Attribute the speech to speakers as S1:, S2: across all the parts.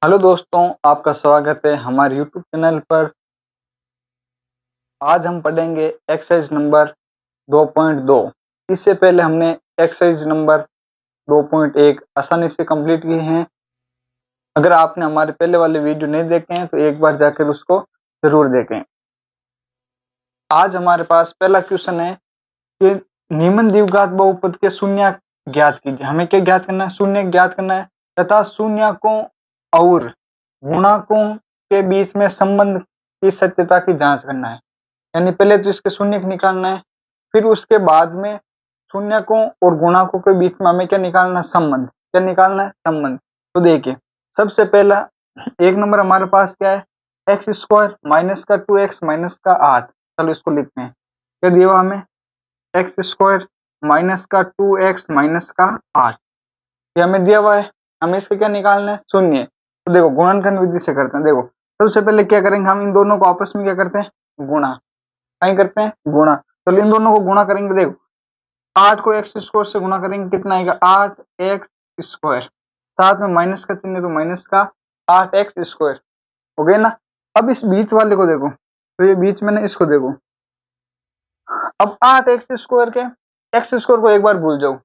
S1: Hello दोस्तों, आपका स्वागत है हमारे यूट्यूब चैनल पर। आज हम पढ़ेंगे एक्सरसाइज नंबर 2.2। इससे पहले हमने एक्सरसाइज नंबर 2.1 आसानी से कंप्लीट की हैं। अगर आपने हमारे पहले वाले वीडियो नहीं देखे हैं तो एक बार जाकर उसको जरूर देखें। आज हमारे पास पहला क्वेश्चन है कि निम्न द्विघात बहुपद के शून्य ज्ञात कीजिए। हमें क्या ज्ञात करना है? शून्य ज्ञात करना है तथा शून्यकों और गुणकों के बीच में संबंध की सत्यता की जांच करना है। यानी पहले तो इसके शून्य निकालना है, फिर उसके बाद में शून्यकों और गुणकों के बीच में हमें क्या निकालना है? संबंध। क्या निकालना है? संबंध। तो देखिए, सबसे पहला एक नंबर हमारे पास क्या है? एक्स स्क्वायर माइनस का 2x माइनस का 8। चलो इसको लिखते हैं। क्या दिया हुआ हमें? एक्स स्क्वायर माइनस का 2x माइनस का 8 ये हमें दिया हुआ है। हमें इसका क्या निकालना है? शून्य। तो देखो गुणनखंड विधि से करते हैं। देखो सबसे पहले क्या करेंगे, हम इन दोनों को आपस में क्या करते हैं? गुणा। क्या करते हैं? गुणा। तो इन दोनों को गुणा करेंगे। देखो 8 को एक्स स्क्वायर से गुणा करेंगे, कितना आएगा? 8x square. साथ में माइनस का चिन्ह, तो माइनस का 8x स्क्वायर हो गया ना। अब इस बीच वाले को देखो, तो ये बीच में ना, इसको देखो। अब 8x स्क्वायर के एक्स स्क्वायर को एक बार भूल जाओ।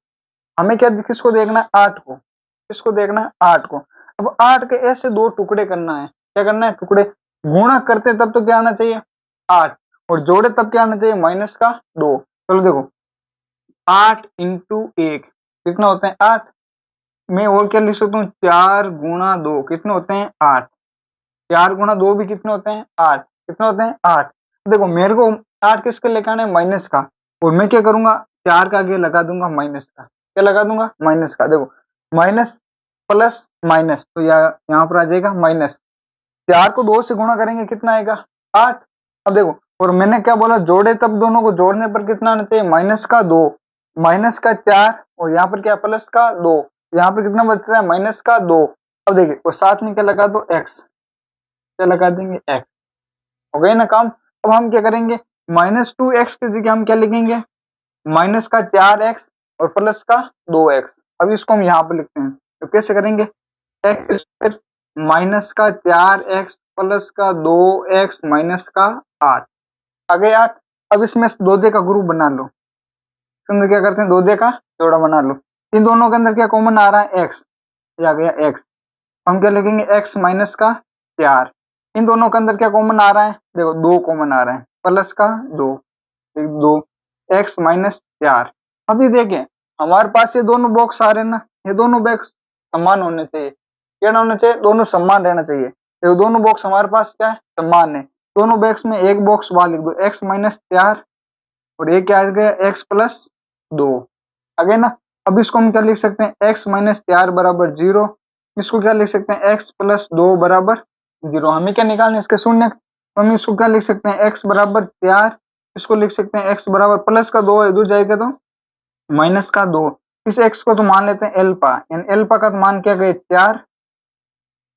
S1: हमें क्या किसको देखना है? 8 को। किसको देखना है? 8 को। अब 8 के ऐसे दो टुकड़े करना है। क्या करना है? टुकड़े। गुणा करते तब तो क्या आना चाहिए? 8। और जोड़े तब क्या आना चाहिए? माइनस का 2। चलो देखो 8 इंटू 1 कितना होते हैं? 8। मैं और क्या लिख सकता हूँ? 4 गुणा 2 कितने होते हैं? 8। 4 गुणा 2 भी कितने होते हैं? 8। कितने होते हैं? 8। देखो मेरे को 8 किसके लेकर आना है? माइनस का। और मैं क्या करूंगा? 4 का आगे लगा दूंगा माइनस का। क्या लगा दूंगा? माइनस का। देखो माइनस प्लस माइनस, तो यहाँ पर आ जाएगा माइनस। 4 को 2 से गुणा करेंगे, कितना आएगा? 8। अब देखो, और मैंने क्या बोला? जोड़े तब दोनों को जोड़ने पर कितना आना चाहिए? माइनस का 2, माइनस का 4, और यहाँ पर क्या? प्लस का 2। यहाँ पर कितना बच रहा है? माइनस का 2। अब देखिए, और साथ में क्या लगा दो? एक्स। क्या लगा देंगे? एक्स। हो गए ना काम। अब हम क्या करेंगे? -2x की जगह हम क्या लिखेंगे? माइनस का 4x और प्लस का 2x। अब इसको हम यहाँ पे लिखते हैं, तो कैसे करेंगे? एक्स स्क्वायर माइनस का 4x प्लस का 2x माइनस का 8 आ गए 8। अब इसमें दो दे का ग्रुप बना लो। इसके अंदर क्या करते हैं? दो दे का जोड़ा बना लो। इन दोनों के अंदर क्या कॉमन आ रहा है? x। ये आ गया x। हम क्या लिखेंगे? x माइनस का 4। इन दोनों के अंदर क्या कॉमन आ रहा है? देखो 2 कॉमन आ रहा है, प्लस का 2, 2 x माइनस 4। अभी देखें हमारे पास ये दोनों बॉक्स आ रहे हैं ना, ये दोनों बॉक्स समान होने चाहिए। क्या होना चाहिए? दोनों समान रहना चाहिए। ये दोनों बॉक्स हमारे पास क्या है? समान है। दोनों बॉक्स में एक बॉक्स बाहर लिख दो, x माइनस 4 और ये क्या आ गया? x प्लस 2 आ गया ना। अब इसको हम क्या लिख सकते हैं? x माइनस 4 बराबर 0। इसको क्या लिख सकते हैं? x प्लस 2 बराबर 0। हमें क्या निकालना है? इसके शून्य। तो हम इसको क्या लिख सकते हैं? x बराबर 4। इसको लिख सकते हैं x बराबर प्लस का 2 इधर जाएगा तो माइनस का 2। इस x को तो मान लेते हैं एल्फा। एल्फा का मान क्या गए? 4।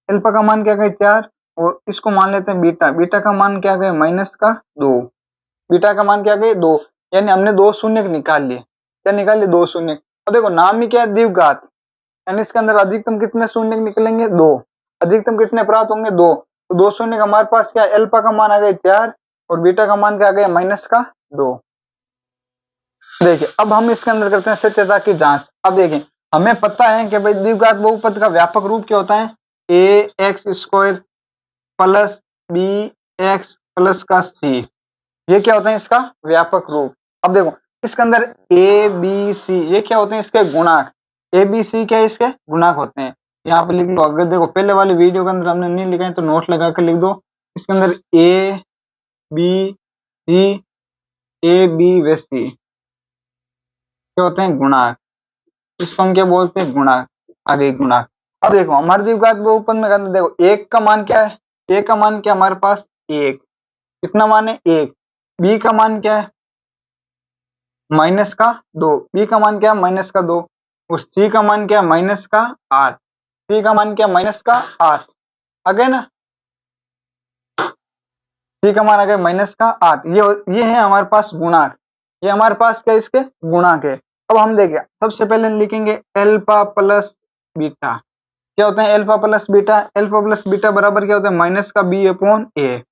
S1: एल्फा का मान क्या गए? 4। और इसको मान लेते हैं बीटा। बीटा का मान क्या गए? माइनस का 2। बीटा का मान क्या गए? 2। यानी हमने दो शून्य निकाल लिए। क्या निकाल लिए? दो शून्य। अब देखो नाम ही क्या है? द्विघात। यानी इसके अंदर अधिकतम कितने शून्य निकलेंगे? 2। अधिकतम कितने प्राप्त होंगे? 2। तो दो शून्य हमारे पास क्या? एल्फा का मान आ गया 4 और बीटा का मान क्या आ गया? माइनस का 2। देखिए अब हम इसके अंदर करते हैं सत्यता की जांच। अब देखिए हमें पता है कि भाई द्विघात बहुपद का व्यापक रूप क्या होता है? A X square plus B X plus का सी। ये क्या होता है? इसका व्यापक रूप। अब देखो इसके अंदर ए बी सी ये क्या होते हैं? इसके गुणांक। ए बी सी क्या है? इसके गुणांक होते हैं। यहाँ पे लिख लो। अगर देखो पहले वाली वीडियो के अंदर हमने नहीं लिखा है तो नोट लगा कर लिख दो। इसके अंदर A B C, A B व सी क्या होते हैं? गुणांक। इसको हम क्या बोलते हैं? गुणांक। आगे गुणांक। अब देखो हमारे द्विघात बहुपद में करना, देखो एक का मान क्या है? एक का मान क्या हमारे पास? एक। कितना मान है? एक। बी का मान क्या है? माइनस का 2। बी का मान क्या है? माइनस का 2। और सी का मान क्या है? माइनस का 8। सी का मान क्या है? माइनस का 8 आ गए ना। सी का मान आ गया माइनस का 8। ये है हमारे पास गुणांक। ये हमारे पास क्या? इसके गुणांक है। अब हम देखें सबसे पहले लिखेंगे एल्फा प्लस बीटा। क्या होता है alpha plus beta, alpha plus beta बराबर क्या होता है माइनस का बी अपॉन ए,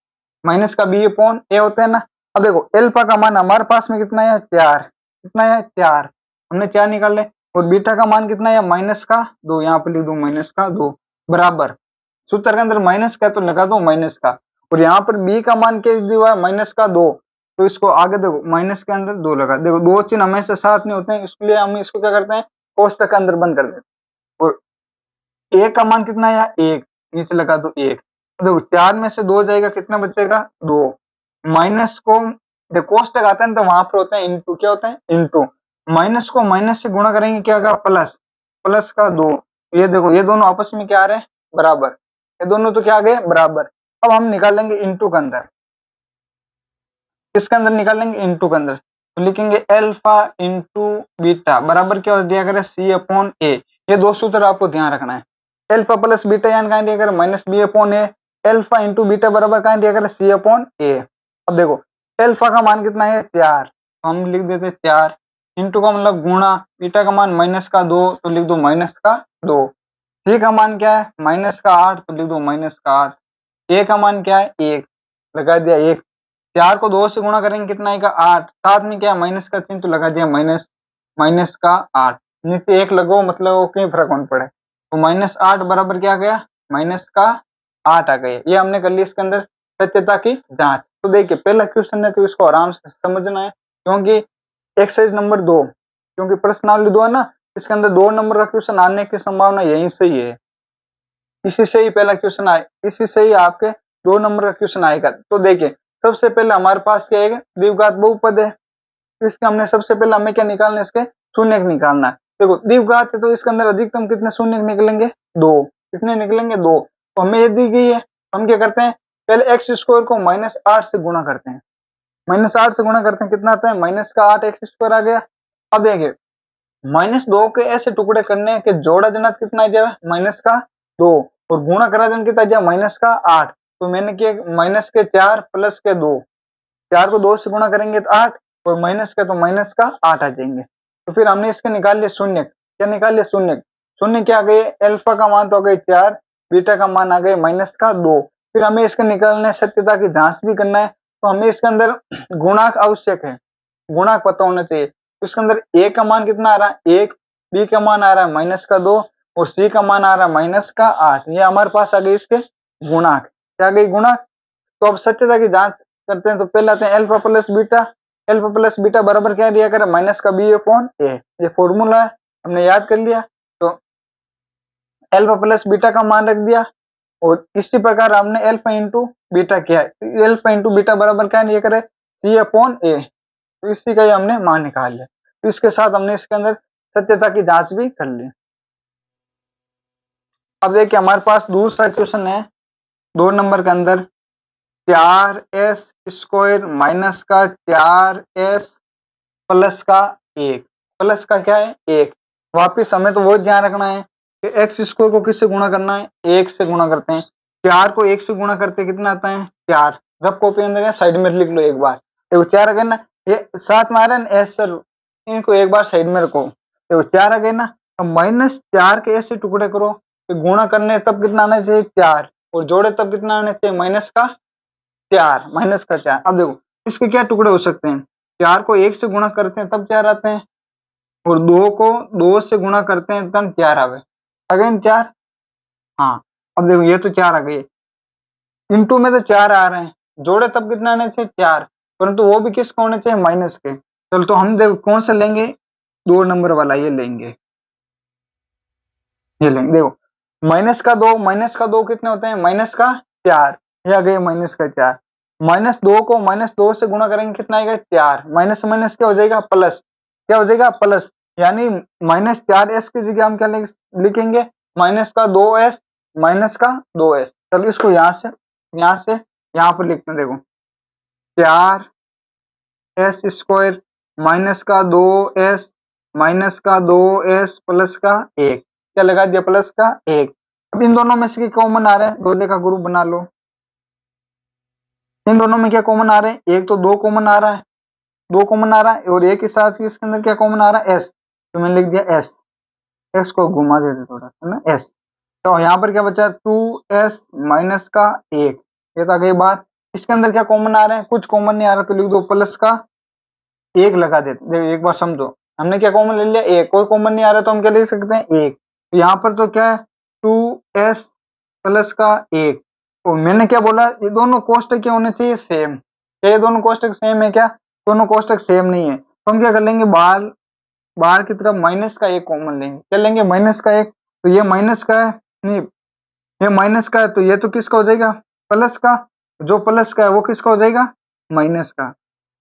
S1: माइनस का बी अपॉन ए होता है ना। अब देखो अल्फा का मान हमारे पास में कितना है 4, कितना है 4, हमने 4 निकाल ले, और बीटा का मान कितना है माइनस का 2, यहाँ पे लिख दो माइनस का 2 बराबर, सूत्र के अंदर माइनस का है तो लगा दो माइनस का, और यहाँ पर बी का मान क्या दिया हुआ है माइनस का 2, तो इसको आगे देखो माइनस के अंदर 2 लगा, देखो दो चिन्ह हमेशा साथ नहीं होते हैं, इसलिए हम इसको क्या करते हैं कोष्टक के अंदर बंद कर देते हैं। और ए का मान कितना है एक, नीचे लगा दो एक, देखो 4 में से 2 जाएगा कितना बचेगा 2, माइनस को देखो कोष्टक आता है तो वहां पर होता है इंटू, क्या होता है इंटू, माइनस को माइनस से गुणा करेंगे क्या होगा प्लस, प्लस का 2, ये देखो ये दोनों आपस में क्या आ रहे हैं बराबर, ये दोनों तो क्या आ गए बराबर। अब हम निकालेंगे इंटू के अंदर, किसके अंदर निकालेंगे इंटू के अंदर, तो लिखेंगे अल्फा इंटू बीटा बराबर क्या हो दिया करें सी अपॉन ए, ये दो सूत्र आपको ध्यान रखना है, अल्फा प्लस बीटा यानी कहाँ दिया करें माइनस बी अपॉन ए, अल्फा इंटू बीटा बराबर कहाँ दिया करें सी अपॉन ए। अब देखो अल्फा का मान कितना है 4, तो हम लिख देते 4, इंटू का मतलब गुणा, बीटा का मान माइनस का 2 तो लिख दो माइनस का 2, सी का मान क्या है माइनस का 8 तो लिख दो माइनस का 8, ए का मान क्या है 1 लगा दिया 1, 4 को 2 से गुणा करेंगे कितना आएगा 8, साथ में क्या है माइनस का चिन्ह तो लगा दिया माइनस, माइनस का 8, नीचे 1 लगो मतलब कहीं फर्क कौन पड़े, तो माइनस 8 बराबर क्या आ गया माइनस का 8 आ गया। ये हमने कर लिया इसके अंदर सत्यता की जांच। तो देखिए पहला क्वेश्चन है तो इसको आराम से समझना है, क्योंकि एक्सरसाइज नंबर 2, क्योंकि प्रश्नावली 2 है ना, इसके अंदर 2 नंबर का क्वेश्चन आने की संभावना यहीं से ही है, इसी से ही पहला क्वेश्चन आए, इसी से ही आपके 2 नंबर का क्वेश्चन आएगा। तो देखिए सबसे पहले हमारे पास क्या है द्विघात बहुपद है, तो इसके हमने सबसे पहले हमें क्या निकालना है इसके शून्य निकालना है। देखो द्विघात है तो इसके अंदर अधिकतम कितने शून्य निकलेंगे 2, कितने निकलेंगे 2, तो हमें ये दी गई है, हम क्या करते हैं पहले एक्स स्क्वायर को माइनस 8 से गुणा करते हैं, माइनस 8 से गुणा करते हैं कितना आता है माइनस का 8 एक्स स्क्वायर आ गया। अब देखिए माइनस 2 के ऐसे टुकड़े करने के जोड़ा जनक कितना आ जाएगा माइनस का 2, और गुणा करा जन कितना आ जाएगा माइनस का 8, तो मैंने किया माइनस के 4 प्लस के 2, 4 को 2 से गुणा करेंगे तो 8, और माइनस का तो माइनस का 8 आ जाएंगे। तो फिर हमने इसके निकाल लिया शून्य, क्या निकाल लिया शून्य, शून्य क्या आ गए अल्फा का मान तो आ गए 4, बीटा का मान आ गए माइनस का 2, फिर हमें इसके निकालने सत्यता की जांच भी करना है, तो हमें इसके अंदर गुणांक आवश्यक है, गुणांक पता होना चाहिए। तो इसके अंदर ए का मान कितना आ रहा है 1, बी का मान आ रहा है माइनस का 2, और सी का मान आ रहा है माइनस का 8, ये हमारे पास आ गए इसके गुणांक, क्या आ गई गुणांक। तो अब सत्यता की जांच करते हैं, तो पहले आते हैं alpha plus beta, alpha plus beta बराबर क्या दिया करें माइनस का बी अपॉन ए, ये फॉर्मूला है हमने याद कर लिया। तो अल्फा प्लस बीटा का मान रख दिया, और इसी प्रकार हमने अल्फा इंटू बीटा किया, अल्फा इंटू बीटा बराबर क्या दिया करें सी अपॉन ए, तो इसी का ही हमने मान निकाल लिया। तो इसके साथ हमने इसके अंदर सत्यता की जांच भी कर ली। अब देखिए हमारे पास दूसरा क्वेश्चन है 2 नंबर के अंदर 4s स्क्वायर माइनस का 4s प्लस का 1, प्लस का क्या है 1, वापिस हमें तो वो ध्यान रखना है कि एक्स स्क्वायर को किससे गुणा करना है 1 से गुणा करते हैं, 4 को 1 से गुणा करते कितना आता है 4, रफ कॉपी अंदर साइड में लिख लो एक बार, देखो 4 आ गए ना, ये साथ में आ रहा है एस सर, इनको एक बार साइड में रखो, देखो 4 आ गए ना, तो माइनस 4 के ऐसे टुकड़े करो कि गुणा करने तब कितना आना चाहिए 4, और जोड़े तब कितना आना चाहिए माइनस का 4, माइनस का 4। अब देखो इसके क्या टुकड़े हो सकते हैं, 4 को 1 से गुणा करते हैं तब 4 आते हैं, और 2 को 2 से गुणा करते हैं तब 4 आवे, अगेन 4, हाँ अब देखो ये तो 4 आ गए, इंटू में तो 4 आ रहे हैं, जोड़े तब कितना आने चाहिए 4, परंतु वो भी किसका होने चाहिए माइनस के। चलो तो हम देखो कौन सा लेंगे 2 नंबर वाला, ये लेंगे, ये लेंगे, देखो माइनस का 2, माइनस का 2 कितने होते हैं माइनस का 4, ये आ गए माइनस का 4, माइनस 2 को माइनस 2 से गुणा करेंगे कितना आएगा 4, माइनस माइनस क्या हो जाएगा प्लस, क्या हो जाएगा प्लस, यानी माइनस 4s की जगह हम क्या लिखेंगे माइनस का 2s, माइनस का 2s। चलो इसको यहाँ से यहाँ पर लिखते हैं, देखो 4s स्क्वायर माइनस का 2s, माइनस का 2s प्लस का 1, क्या लगा दिया प्लस का 1। अब इन दोनों में से कॉमन आ रहे हैं, दो का ग्रुप बना लो, इन दोनों में क्या कॉमन आ रहे हैं, एक तो 2 कॉमन आ रहा है, 2 कॉमन आ रहा है, और एक के साथ इसके अंदर क्या कॉमन आ रहा है s, तो मैंने लिख दिया s, x को घुमा देते थोड़ा है ना s, तो यहाँ पर क्या बचा 2s माइनस का 1, ये तो आ गई बात। इसके अंदर क्या कॉमन आ रहे हैं, कुछ कॉमन नहीं आ रहा तो लिख दो प्लस का 1 लगा देते। देखो एक बार समझो, हमने क्या कॉमन ले लिया 1, कोई कॉमन नहीं आ रहा तो हम क्या लिख सकते हैं 1। तो यहाँ पर तो क्या है 2s प्लस का 1, और मैंने क्या बोला ये दोनों कोष्टक क्या होने चाहिए सेम। क्या ये दोनों कोष्टक सेम है क्या, दोनों कोष्टक सेम नहीं है तो हम क्या कर लेंगे बाहर बाहर की तरफ माइनस का 1 कॉमन लेंगे। क्या लेंगे माइनस का 1, तो ये माइनस का है नहीं, ये माइनस का है तो ये तो किसका हो जाएगा प्लस का, जो प्लस का है वो किसका हो जाएगा माइनस का,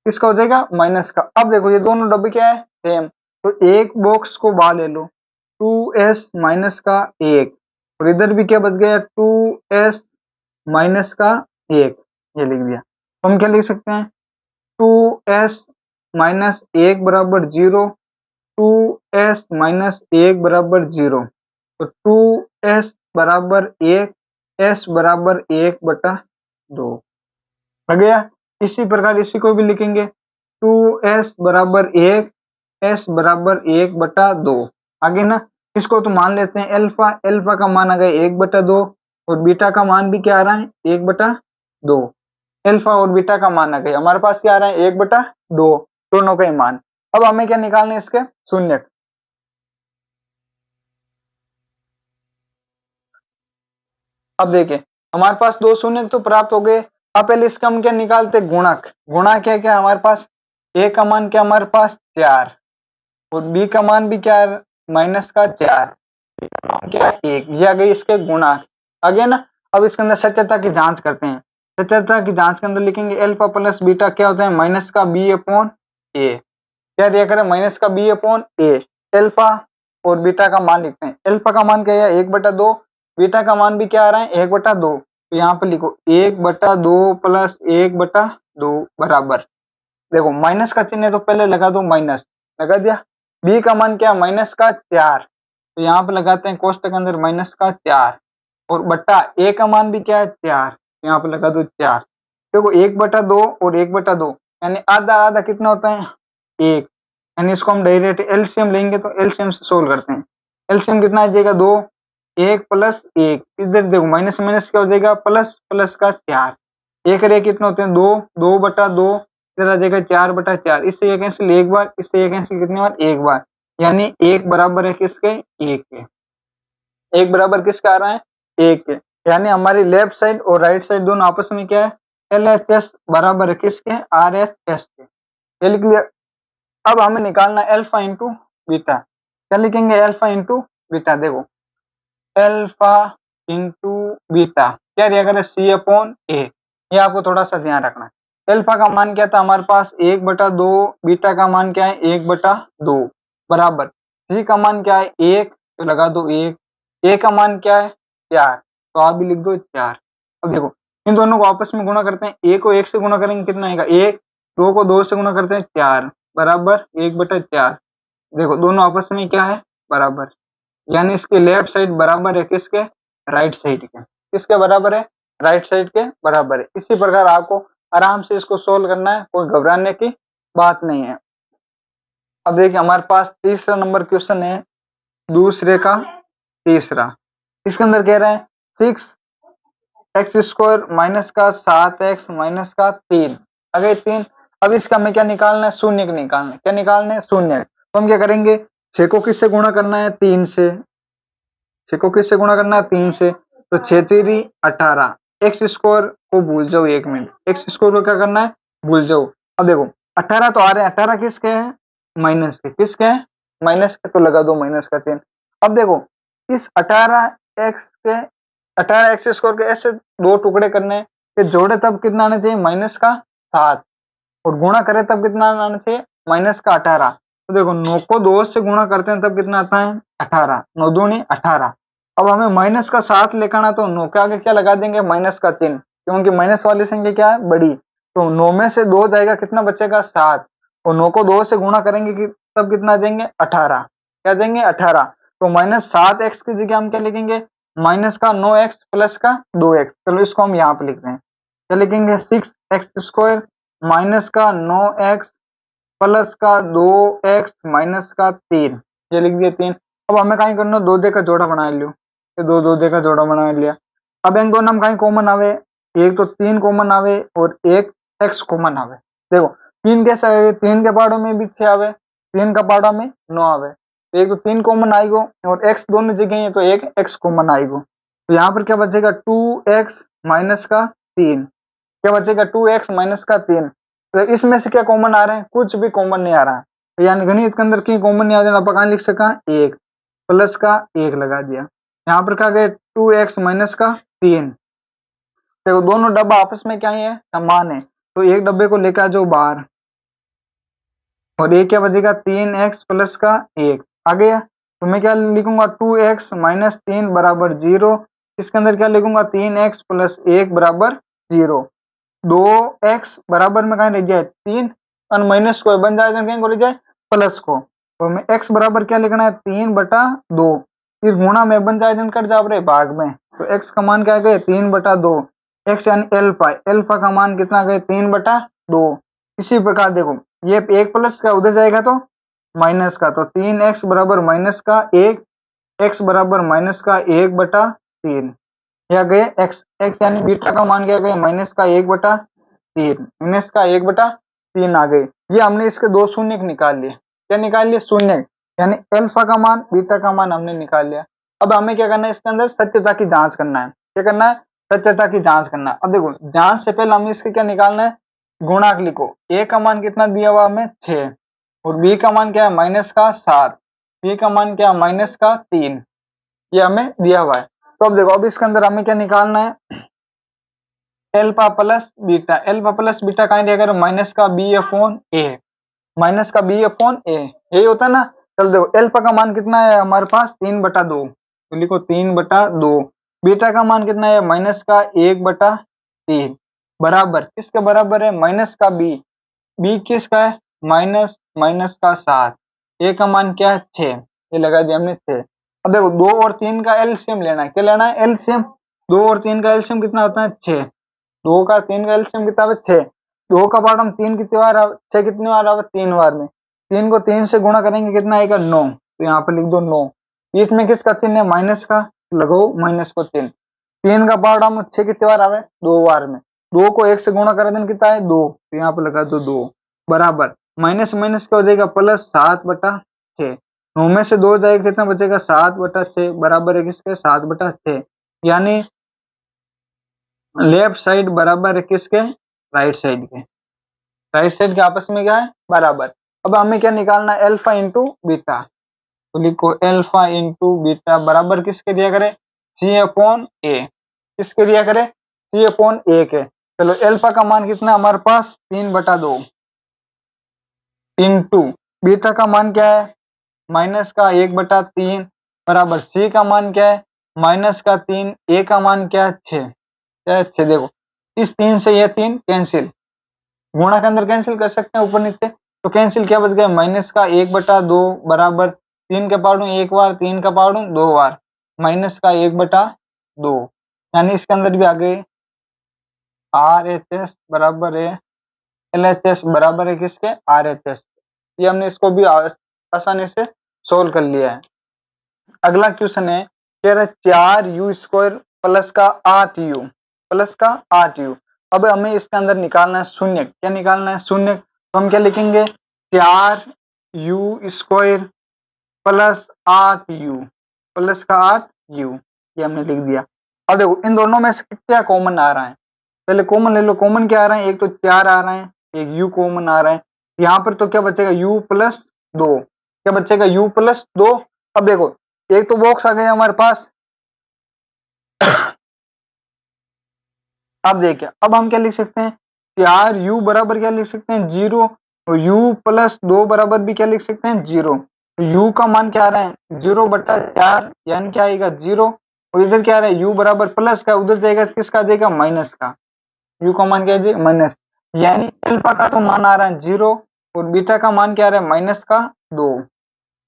S1: किसका हो जाएगा माइनस का। अब देखो ये दोनों डब्बे क्या है सेम, तो एक बॉक्स को बाहर ले लो 2s माइनस का 1, और इधर भी क्या बच गया 2s माइनस का 1, ये लिख दिया। तो हम क्या लिख सकते हैं 2s माइनस 1 बराबर 0, 2s माइनस 1 बराबर 0, तो 2s बराबर 1, s बराबर 1 बटा 2 आ गया। इसी प्रकार इसी को भी लिखेंगे 2s बराबर 1, s बराबर 1 बटा 2, आगे ना। इसको तो मान लेते हैं अल्फा, अल्फा का मान आ गया 1 बटा 2, और बीटा का मान भी क्या आ रहा है 1 बटा 2। अल्फा और बीटा का मान आ गया, हमारे पास क्या आ रहा है 1 बटा 2, दोनों का ही मान। अब हमें क्या निकालना है इसके शून्य। अब देखिए हमारे पास दो शून्य तो प्राप्त हो गए। अब पहले इसका हम क्या निकालते गुणक, गुणा क्या क्या हमारे पास ए का मान क्या हमारे पास 4, और बी का मान भी क्या है माइनस का 4, क्या 1, ये आ गई इसके गुणक आ गया ना। अब इसके अंदर सत्यता की जांच करते हैं। सत्यता की जांच के अंदर लिखेंगे अल्फा प्लस बीटा क्या होता है माइनस का बी अपॉन ए, क्या दिया करें माइनस का बी अपॉन ए। अल्फा और बीटा का मान लिखते हैं, अल्फा का मान क्या है 1/2, बीटा का मान भी क्या आ रहा है 1/2, तो यहाँ पे लिखो 1/2 प्लस 1/2 बराबर, देखो माइनस का चिन्ह है तो पहले लगा दो माइनस, लगा दिया। बी का मान क्या माइनस का 4, तो यहाँ पे लगाते हैं कोष्टक के अंदर माइनस का 4, और बट्टा ए का मान भी क्या है 4, यहाँ पे लगा दो 4। देखो 1/2 और 1/2 यानी आधा आधा कितना होता है 1, यानी इसको हम डायरेक्ट एलसीएम लेंगे तो एलसीएम से सोल्व करते हैं। एलसीएम कितना आ जाएगा 2, 1 प्लस 1, इधर देखो माइनस माइनस क्या हो जाएगा प्लस, प्लस का 4, एक और एक कितने होते हैं 2, 2/2, इधर आ जाएगा 4/4, इससे ये कैंसिल एक बार, इससे ये कैंसिल कितनी बार एक बार, यानी एक बराबर है किसके एक के, एक बराबर किसका आ रहा है एक के, यानी हमारी लेफ्ट साइड और राइट साइड दोनों आपस में क्या है LHS बराबर है किसके RHS के, ये लिख लिया। अब हमें निकालना अल्फा इंटू बीटा, क्या लिखेंगे अल्फा इंटू बीटा, देखो अल्फा इंटू बीटा क्या दिया करें C/A, ये आपको थोड़ा सा ध्यान रखना है। अल्फा का मान क्या था हमारे पास 1/2, बीटा का मान क्या है 1/2 बराबर, C का मान क्या है 1, तो लगा दो 1, A का मान क्या है 4, तो आप भी लिख दो 4। अब देखो इन दोनों को आपस में गुणा करते हैं, A को 1 से गुणा करेंगे कितना आएगा 1, 2 को 2 से गुणा करते हैं 4 बराबर 1/4, देखो दोनों आपस में क्या है बराबर, यानी इसके लेफ्ट साइड बराबर है किसके राइट साइड के, किसके बराबर है राइट साइड के बराबर है। इसी प्रकार आपको आराम से इसको सोल्व करना है, कोई घबराने की बात नहीं है। अब देखिए हमारे पास तीसरा नंबर क्वेश्चन है, दूसरे का तीसरा, इसके अंदर कह रहा है 6x² माइनस का 7x माइनस का 3, अगर 3, अब इसका हमें क्या निकालना है शून्य निकालना है, क्या निकालना है शून्य, तो हम क्या करेंगे 6 को किससे गुणा करना है 3 से, 6 को किससे गुणा करना है 3 से, तो 6 3 18, x² को भूल जाओ 1 मिनट, x² को क्या करना है भूल जाओ। अब देखो 18 तो आ रहे हैं, 18 किसके हैं माइनस के, किसके हैं माइनस के, तो लगा दो माइनस का चिन्ह। अब देखो इस 18x के 18x² के ऐसे दो टुकड़े करने के, जोड़े तब कितना आना चाहिए माइनस का 7, और गुणा करे तब कितना आना चाहिए माइनस का 18, तो देखो 9 को 2 से गुणा करते हैं तब कितना आता है 18, 9 दूनी 18। अब हमें माइनस का 7 लेकर आना, तो 9 के आगे क्या लगा देंगे माइनस का चिन्ह, क्योंकि माइनस वाली संख्या क्या है बड़ी, तो 9 में से 2 जाएगा कितना बचेगा 7, और 9 को 2 से गुणा करेंगे कि तब कितना देंगे 18, क्या देंगे 18, तो -7x की जगह हम क्या लिखेंगे माइनस का 9x प्लस का 2x, चलो इसको हम यहाँ पे लिखते हैं, क्या लिखेंगे 6x² माइनस का 9x प्लस का 2x माइनस का 3, ये लिख दिया 3। अब हमें कहीं करना 2 दे का जोड़ा बना लियो, ये दो दो का जोड़ा बना लिया। अब इन दोनों में कहीं कॉमन आवे, एक तो 3 कॉमन आवे और एक x कॉमन आवे। देखो 3 कैसे आवे, 3 के पाड़ों में भी 6 आवे, 3 का पाड़ा में 9 आवे, तो एक तो 3 कॉमन आएगो और x दोनों जगह है तो एक x कॉमन आएगो। तो यहाँ पर क्या बचेगा 2x माइनस का 3, क्या बचेगा 2x माइनस का 3। तो इसमें से क्या कॉमन आ रहे हैं, कुछ भी कॉमन नहीं आ रहा है, तो यानी गणित के अंदर की कॉमन नहीं आ जाना, कहाँ लिख सका 1 प्लस का 1 लगा दिया। यहाँ पर क्या गए 2x माइनस का 3। देखो दोनों डब्बा आपस में क्या है, समान है, तो एक डब्बे को लेकर जाओ बाहर और एक क्या बचेगा 3x प्लस का 1 आ गया। तो मैं क्या लिखूंगा 2x माइनस 3 बराबर 0, इसके अंदर क्या लिखूंगा 3x प्लस 1 बराबर 0। 2x बराबर में कहीं रह जाए 3 और माइनस को बन जाए कहीं को रह जाए प्लस को, तो मैं x बराबर क्या लिखना है 3/2, फिर गुणा में बन जाए कर जा रहे भाग में, तो x का मान क्या गए 3/2, x यानी एल्फा, एल्फा का मान कितना गए 3/2। इसी प्रकार देखो ये एक प्लस का उधर जाएगा तो माइनस का, तो 3x बराबर माइनस का 1, x बराबर माइनस का 1/3, या गए x, x यानी बीटा का मान क्या गए माइनस का 1/3, माइनस का 1/3 आ गए। ये हमने इसके दो शून्य निकाल लिए, क्या निकाल लिए शून्य, यानी एल्फा का मान बीटा का मान हमने निकाल लिया। अब हमें क्या करना है इसके अंदर सत्यता की जांच करना है, क्या करना है सत्यता की जांच करना है। अब देखो जांच से पहले हमें इसके क्या निकालना है, गुणांक लिखो, ए का मान कितना दिया हुआ हमें 6 और बी का मान क्या है माइनस का 7, बी का मान क्या है माइनस का 3, ये हमें दिया हुआ है। तो अब देखो अब इसके अंदर हमें क्या निकालना है alpha plus beta, alpha plus beta कहीं दिया करो माइनस का बी अपॉन ए, माइनस का बी अपॉन ए, यही होता है ना। चलो देखो एल्फा का मान कितना है हमारे पास 3/2, तो लिखो 3/2, बीटा का मान कितना है माइनस का 1/3, बराबर किसके बराबर है माइनस का बी, बी किसका है माइनस माइनस का 7, ए का मान क्या है 6, ये लगा दिया हमने 6। अब देखो 2 और 3 का एलसीएम लेना है, क्या लेना है एलसीएम, 2 और 3 का एलसीएम कितना होता है 6, 2 का 3 का एलसीएम कितना है 6, 2 का पार्ट 3 कितने बार 6 कितने बार आवे 3 बार में, 3 को 3 से गुणा करेंगे कितना आएगा 9, तो यहाँ पे लिख दो 9, बीच में किसका चिन्ह है माइनस का, लगाओ माइनस को चिन्ह, 3 का पार्ट 6 कितने बार आवे 2 बार में, 2 को 1 से गुणा करें कितना है 2, तो यहाँ पे लगा दो 2, बराबर माइनस माइनस क्या हो जाएगा प्लस 7/6, 9 में से 2 जाएगा कितना बचेगा 7/6, बराबर है किसके 7/6, यानी लेफ्ट साइड बराबर है किसके राइट साइड के, राइट साइड के आपस में क्या है बराबर। अब हमें क्या निकालना है एल्फा इंटू बीटा, तो लिखो एल्फा इंटू बीटा बराबर किसके दिया करे सी अपॉन ए, किसके दिया करे सी अपॉन ए के। चलो एल्फा का मान कितना हमारे पास 3/2 इंटू बीटा का मान क्या है माइनस का 1/3 बराबर सी का मान क्या है माइनस का 3, ए का मान क्या है 6, क्या है 6। देखो इस 3 से ये 3 कैंसिल, गुणा के अंदर कैंसिल कर सकते हैं ऊपर नीचे, तो कैंसिल क्या बच गया माइनस का 1/2 बराबर 3 का पावर 1 बार 3 का पावर 2 बार माइनस का 1/2, यानी इसके अंदर भी आ गए RHS बराबर है LHS बराबर है किसके RHS। ये हमने इसको भी आसानी से सोल्व कर लिया है। अगला क्वेश्चन है कह रहा है 4u² प्लस का 8u प्लस का 8u। अब हमें इसके अंदर निकालना है शून्य, क्या निकालना है शून्य, तो हम क्या लिखेंगे 4u² प्लस 8u प्लस का 8u, ये हमने लिख दिया। अब देखो इन दोनों में से क्या कॉमन आ रहा है, पहले कॉमन ले लो, कॉमन क्या आ रहा है एक तो 4 आ रहा है एक u कॉमन आ रहा है, यहाँ पर तो क्या बचेगा u प्लस 2, क्या बचेगा u प्लस 2। अब देखो एक तो बॉक्स आ गया हमारे पास, अब देखिए अब हम क्या लिख सकते हैं 4u बराबर क्या लिख सकते हैं 0 और u प्लस 2 बराबर भी क्या लिख सकते हैं 0, तो u का मान क्या आ रहा है 0/4 यानी क्या आएगा 0, और इधर क्या आ रहा है u बराबर प्लस का उधर जाएगा किसका जाएगा माइनस का, u का मान क्या है माइनस, यानी अल्फा का तो मान आ रहा है 0 और बीटा का मान क्या आ रहा है माइनस का 2,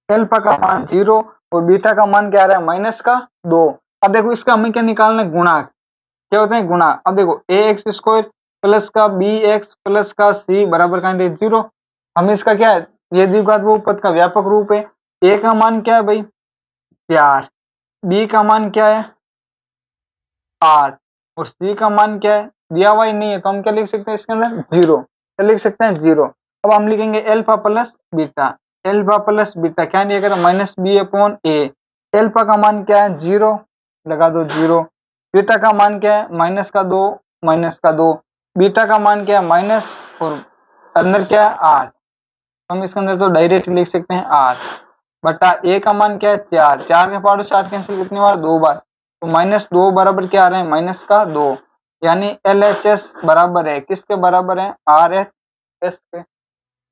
S1: अल्फा का मान 0 और बीटा का मान क्या आ रहा है माइनस का 2। अब देखो इसका हमें क्या निकालना है गुणांक, क्या होते हैं गुणा। अब देखो ax² प्लस का bx प्लस का c बराबर का 0, हम इसका क्या है ये द्विघात बहुपद का व्यापक रूप है, a का मान क्या है भाई 4, बी का मान क्या है 8 और सी का मान क्या है दिया हुआ ही नहीं है, तो हम क्या लिख सकते हैं इसके अंदर 0, क्या लिख सकते हैं 0। अब हम लिखेंगे alpha plus beta, alpha plus beta क्या दिया करें माइनस बी अपॉन ए। एल्फा का मान क्या है 0, लगा दो 0। बीटा का मान क्या है माइनस का 2, माइनस का 2। बीटा का मान क्या है माइनस और अंदर क्या है 8, हम इसके अंदर तो डायरेक्ट लिख सकते हैं 8 बटा ए का मान क्या है 4, 4 के पावर से 8 कैंसिल कितनी बार 2 बार, तो माइनस 2 बराबर क्या आ रहे हैं माइनस का 2, यानी एल एच एस बराबर है किसके बराबर है आर एच एस के।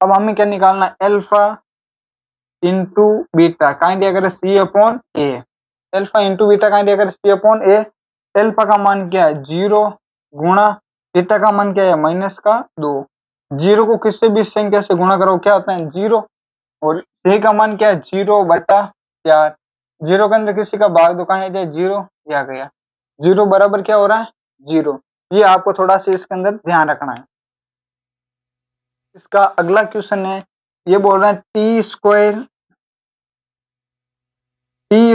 S1: अब हमें क्या निकालना है एल्फा इंटू बीटा कहाँ दिया करें सी अपॉन ए, एल्फा इंटू बीटा कहाँ दिया करें सी अपॉन ए। एल्फा का मान क्या है 0 गुणा बीटा का मान क्या है माइनस का 2, 0 को किससे भी संख्या से गुणा करो क्या होता है 0, और सी का मान क्या है 0 बटा 4, 0 के अंदर किसी का भाग दो कहाँ जाए 0 आ गया, 0 बराबर क्या हो रहा है 0। ये आपको थोड़ा सा इसके अंदर ध्यान रखना है। इसका अगला क्वेश्चन है, ये बोल रहा है टी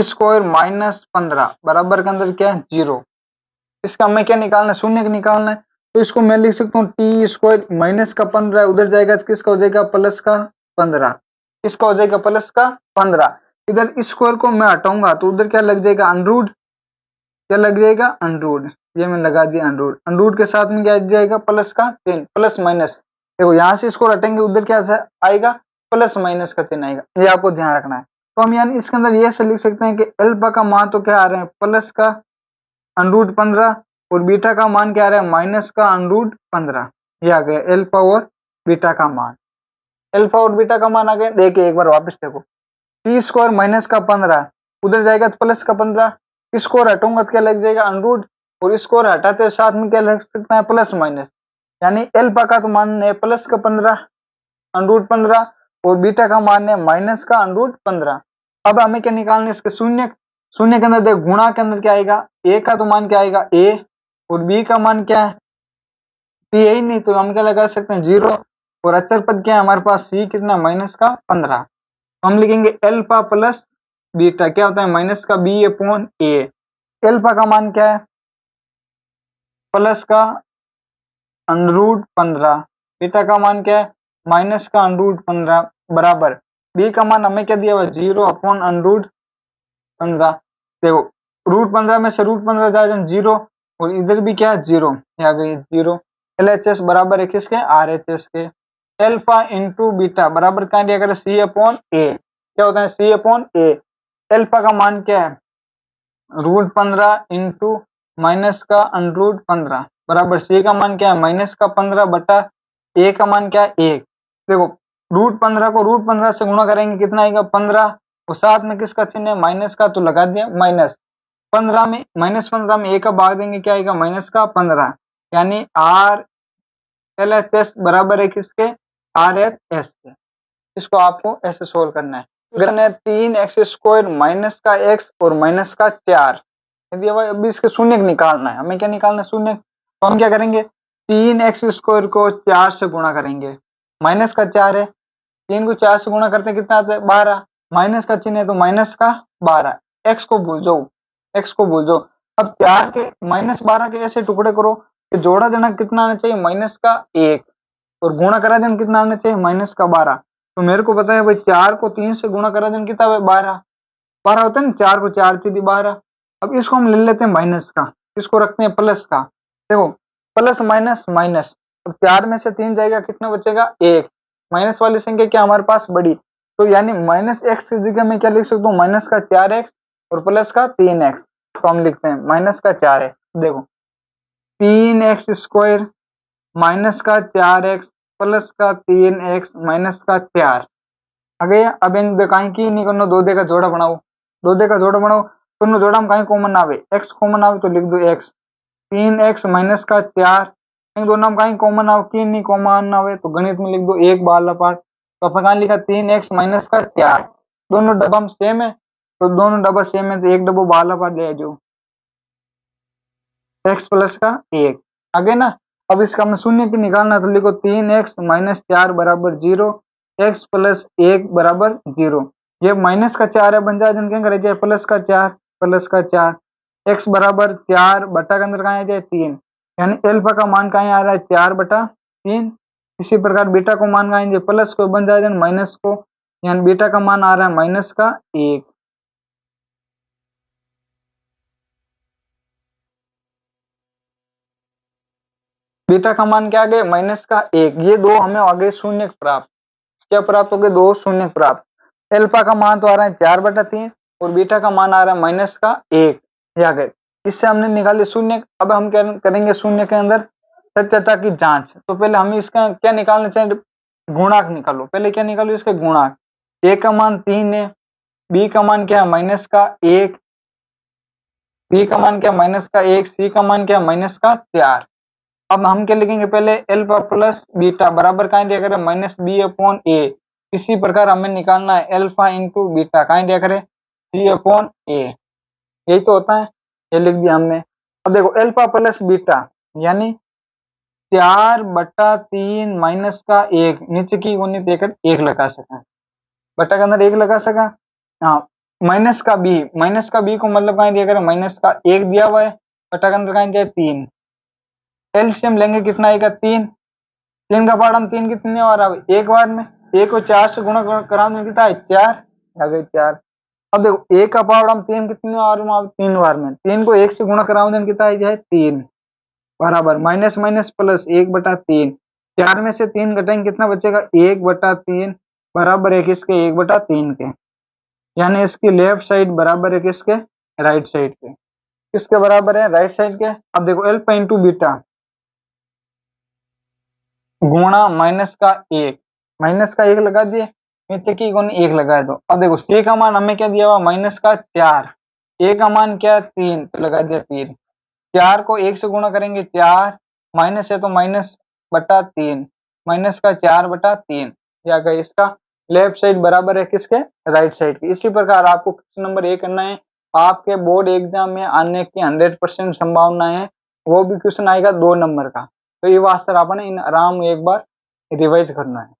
S1: स्क्वायर माइनस 15 बराबर के अंदर क्या है 0। इसका हमें क्या निकालना है शून्य का निकालना है, तो इसको मैं लिख सकता हूँ टी स्क्वायर माइनस का 15 उधर जाएगा तो किसका हो जाएगा प्लस का 15, किसका हो जाएगा प्लस का 15। इधर स्क्वायर को मैं हटाऊंगा तो उधर क्या लग जाएगा अनरूट, क्या लग जाएगा अनरूट, ये मैं लगा दिया अनरूट, अनरूट के साथ में क्या जाएगा प्लस का 3 प्लस माइनस, देखो यहाँ से इसको हटेंगे उधर क्या आएगा प्लस माइनस का 3 आएगा, ये आपको ध्यान रखना है। तो हम यानी इसके अंदर ये से लिख सकते हैं कि एल्फा का मान तो क्या आ रहे हैं प्लस का अनरूट 15 और बीटा का मान क्या आ रहा है माइनस का अनरूट 15, ये आ गया एल्फा और बीटा का मान, एल्फा और बीटा का मान आ गया। देखिए एक बार वापस देखो टी स्क्वायर माइनस का 15 उधर जाएगा तो प्लस का 15, स्क्वायर हटूंगा तो क्या लग जाएगा अनरूट और स्क्वायर हटाते साथ में क्या लग सकता है प्लस माइनस, यानी एल्फा का तो मान है प्लस का 15 अनरूट 15 और बीटा का मान है माइनस का अनरूट 15। अब हमें क्या निकालना है इसके शून्य, शून्य के अंदर देख गुणा के अंदर क्या आएगा ए का तो मान क्या आएगा ए और बी का मान क्या है सी है ही नहीं, तो हम क्या लगा सकते हैं 0 और अचर पद क्या है हमारे पास सी कितना माइनस का 15, तो हम लिखेंगे एल्फा प्लस बीटा क्या होता है माइनस का बी अपॉन ए। एल्फा का मान क्या है प्लस का अंडरूट 15, बीटा का मान क्या है माइनस का अंडरूट 15 बराबर बी का मान हमें क्या दिया हुआ 0 अपॉन अंडरूट 15। देखो रूट 15 में से रूट 15 जाएगा 0 और इधर भी क्या है 0, आ गई 0। एल एच एस बराबर है किसके आर एच एस के। एल्फा इंटू बीटा बराबर क्या दिया करें सी अपॉन ए, क्या होता है सी अपॉन ए। एल्फा का मान क्या है रूट 15 इंटू माइनस का अंडरूट 15 बराबर सी का मान क्या है माइनस का 15 बटा ए का मान क्या है 1। देखो रूट 15 को रूट 15 से गुणा करेंगे कितना आएगा 15 और साथ में किसका चिन्ह है माइनस का, तो लगा दिया माइनस 15 में माइनस 15 में ए का भाग देंगे क्या आएगा माइनस का 15, यानी आर एल एच एस बराबर है किसके आर एच एस के। इसको आपको ऐसे सोल्व करना है। अगर है 3x स्क्वायर माइनस का x और माइनस का 4, यदि अभी इसके शून्य निकालना है, हमें क्या निकालना है शून्य, तो हम क्या करेंगे 3x स्क्वायर को 4 से गुणा करेंगे, माइनस का 4 है 3 को 4 से गुणा करते कितना आता है 12, माइनस का चिन्ह है तो माइनस का 12, x को भूल जाओ, x को भूल जाओ। अब 4 के माइनस 12 के ऐसे टुकड़े करो कि जोड़ा देना कितना आना चाहिए माइनस का 1 और गुणा करा देना कितना आना चाहिए माइनस का 12। तो मेरे को पता है भाई 4 को 3 से गुणा करा देना कितना है 12, 12 होता है ना 4 को 4 3 12। अब इसको हम ले लेते हैं माइनस का, इसको रखते हैं प्लस का, देखो प्लस माइनस माइनस, अब 4 में से 3 जाएगा कितना बचेगा 1, माइनस वाली संख्या क्या हमारे पास बड़ी, तो यानी माइनस एक्स की जगह में क्या लिख सकता हूँ माइनस का 4x और प्लस का 3x, तो हम लिखते हैं माइनस का 4x, देखो 3x स्क्वायर माइनस का 4x प्लस का 3x माइनस का 4 आ गया। अब इन कहीं की नहीं करना, दो दे का जोड़ा बनाओ, दो दे का जोड़ा बनाओ, दोनों जोड़ा में कहीं कॉमन आवे x कॉमन आवे तो लिख दो x, 3x माइनस का 4 इन दोनों में कहीं कॉमन आवे की नहीं कॉमन आवे तो गणित में लिख दो एक बाला पार्ट, तो अपन कहाँ लिखा 3x माइनस का 4, दोनों डब्बा में सेम है तो दोनों डब्बा सेम है तो एक डब्बा बाला पार्ट ले जाओ x प्लस का 1 आगे ना। अब इसका हमें शून्य की निकालना तो लिखो 3x माइनस 4 बराबर 0, x प्लस 1 बराबर 0, ये माइनस का 4 है बन जाए जिनके करे जाए प्लस का 4, प्लस का 4, x बराबर 4 बटा के अंदर कहाँ आ जाए 3, यानी अल्फा का मान कहाँ आ रहा है 4/3। इसी प्रकार बीटा को मान कहाँ प्लस को बन जाएगा माइनस को, यानी बीटा का मान आ रहा है -1। बीटा का मान क्या आ गया -1। ये दो हमें आगे शून्य प्राप्त, क्या प्राप्त हो गए, दो शून्य प्राप्त। अल्फा का मान तो आ रहा है 4/3 और बीटा का मान आ रहा है -1, ये आ गए। इससे हमने निकाले शून्य। अब हम क्या करेंगे, शून्य के अंदर सत्यता की जांच। तो पहले हम इसका क्या निकालना चाहिए, गुणांक निकालो। पहले क्या निकालो, इसके गुणांक। ए का मान 3 है, बी का मान क्या है -1, बी का मान क्या -1, सी का मान क्या -4। अब हम क्या लिखेंगे, पहले अल्फा प्लस बीटा बराबर कहाँ दिया करें -b/a। इसी प्रकार हमें निकालना है अल्फा इंटू बीटा, कहाँ दिया करें c/a। यही तो होता है, ये लिख दिया हमने। अब देखो अल्फा प्लस बीटा यानी 4/3 -1, नीचे की गुणित देकर 1 लगा सका, बटा के अंदर 1 लगा सका। हाँ, माइनस का बी को मतलब कहाँ दिया करें -1 दिया हुआ है, बटा के अंदर कहाँ दिया 3। एलसीएम लेंगे कितना आएगा 3, 3 का पार्ट हम 3 कितने बार आ गए, एक बार में। 1 को 4 से गुणा कराने में कितना है 4, आ गए 4। अब देखो 1 का पावर हम 3 कितने बार में, 3 बार में। 3 को 1 से गुणा कराने में कितना है 3, बराबर माइनस माइनस प्लस 1/3। 4 में से 3 घटाएंगे कितना बचेगा 1/3, बराबर है किसके 1/3 के, यानी इसकी लेफ्ट साइड बराबर है किसके राइट साइड के। किसके बराबर है, राइट साइड के। अब देखो अल्फा इंटू बीटा गुणा -1 लगा दिए, नीचे की गुणे 1 लगा दो। अब देखो सी का मान हमें क्या दिया हुआ -4, ए का मान क्या 3, तो लगा दिया 3। 4 को 1 से गुणा करेंगे 4, माइनस है तो -3, -4/3, या गया इसका लेफ्ट साइड बराबर है किसके राइट साइड की। इसी प्रकार आपको क्वेश्चन नंबर 1 करना है। आपके बोर्ड एग्जाम में आने की 100% संभावना है, वो भी क्वेश्चन आएगा 2 नंबर का। तो ये वास्ते आपने इन आराम एक बार रिवाइज करना है।